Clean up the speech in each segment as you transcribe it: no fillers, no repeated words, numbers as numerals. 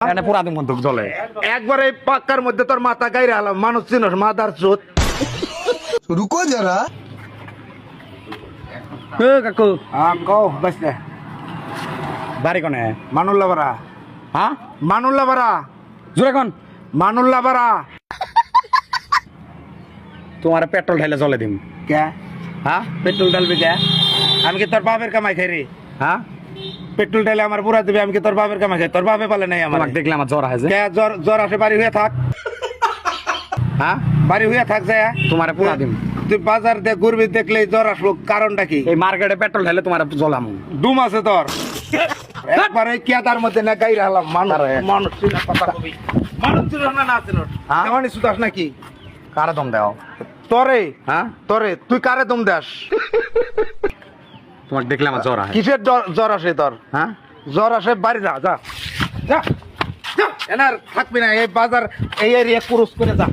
এনে পুরা দিন বন্দুক জ্বলে একবার এই পাক্কার মধ্যে তোর মাথা গাইরে আলাম মানুষ চিনস মাদার চোদ रुको जरा কাকু কও বাসলে বাড়ি কোনে মানুল্লা বাড়া হ্যাঁ মানুল্লা বাড়া জোরে কোন মানুল্লা বাড়া তোমার পেট্রোল ঢাইলে জ্বলে দিম কে হ্যাঁ পেট্রোল ঢালবি কে আমি কি তোর বাপের কামাই খাই রে হ্যাঁ পেট্রোল ঢালে আমার পুরা দিবি আমি কি তোর বাপের কামাই খাই তোর বাপে পালে নাই আমার তোমাকে দেখলে আমার জ্বর আছে কে জ্বর জ্বর আসে বাড়ি হয়ে থাক হ্যাঁ বাড়ি হয়ে থাক যায় তোমার পুরা দিম তুই বাজার দিয়ে ঘুরবি দেখলে জ্বর আসলো কারণটা কি এই মার্কেটে পেট্রোল ঢাইলে তোমার জ্বলাম ডুম আছে তোর একবারে কেদার মধ্যে না গাইরে আলাম মানুষ মানুষ চিনা কথা কবি মানুষ চিনা না আছে না হ্যাঁ? এমনি সুদাস নাকি কারে দম দাও তোরে হ্যাঁ তোরে তুই কারে দম দাস তোমাকে দেখলে আমার জ্বর আছে কিসের জ্বর আসে তোর হ্যাঁ জ্বর আসে বাড়ি যা যা যা যা এনার থাকবি না এই বাজার এই এরিয়া ক্রস করে যা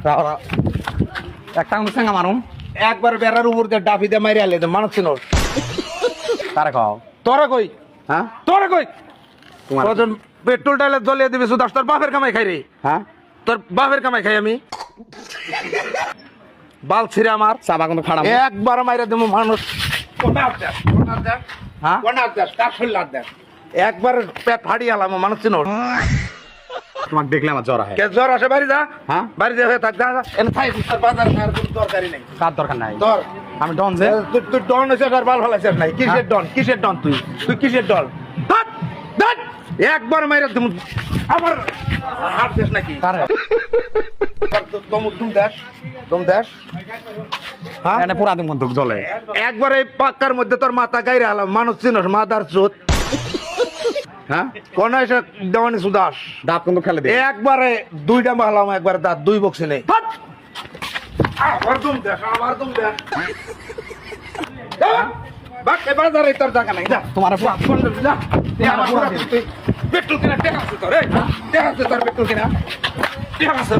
একটা সঙ্গে মারুম একবার বেড়ার উপর দিয়ে ডাফি দিয়ে মারি আলে মানুষ চিনো কারে খাও তোরা কই হ্যাঁ তোরা কই তোমার কজন পেট্রোল ডালে জ্বলিয়ে দিবি সুদাস তোর বাপের কামাই খাই রে হ্যাঁ তোর বাপের কামাই খাই আমি বাল ছিঁড়ে আমার চাবা কিন্তু খাড়া একবার মাইরা দেবো মানুষ হ্যাঁ একবার পেট ফাড়িয়ে আলাম মানুষ চিনো তোমাকে দেখলে আমার জ্বর আছে কে জ্বর আসে বাড়ি যা হ্যাঁ বাড়ি যা হয়ে থাক যা যা। এনে থাই তোর বাজার আর কোনো দরকারই নেই কার দরকার নাই তোর আমি ডন যে তুই ডন হয়েছে আর বাল ফলাইছিস নাই কিসের ডন কিসের ডন তুই তুই কিসের ডন ধ্যাৎ, ধ্যাৎ, একবার মাইরা তুমি আমার হাত দেশ নাকি কারে তুম দেশ তুম দেশ হ্যাঁ এনে পুরা দিন বন্দুক জ্বলে একবার এই পাক্কার মধ্যে তোর মাথা গাইরে আলাম মানুষ চিনস মাদার চোদ হ্যাঁ কোন এসে দেওয়ানি সুদাস দাঁত কিন্তু খেলে দে একবারে দুইটা মারলাম একবার দাঁত দুই বক্সে নেই আবার তুম দেশ আবার তুম দেশ বাজারে তোর জায়গা নাই যা তোমার পেট্রোল কিনা টেকা আছে তোর টেকা আছে তোর পেট্রোল কিনা টেকা আছে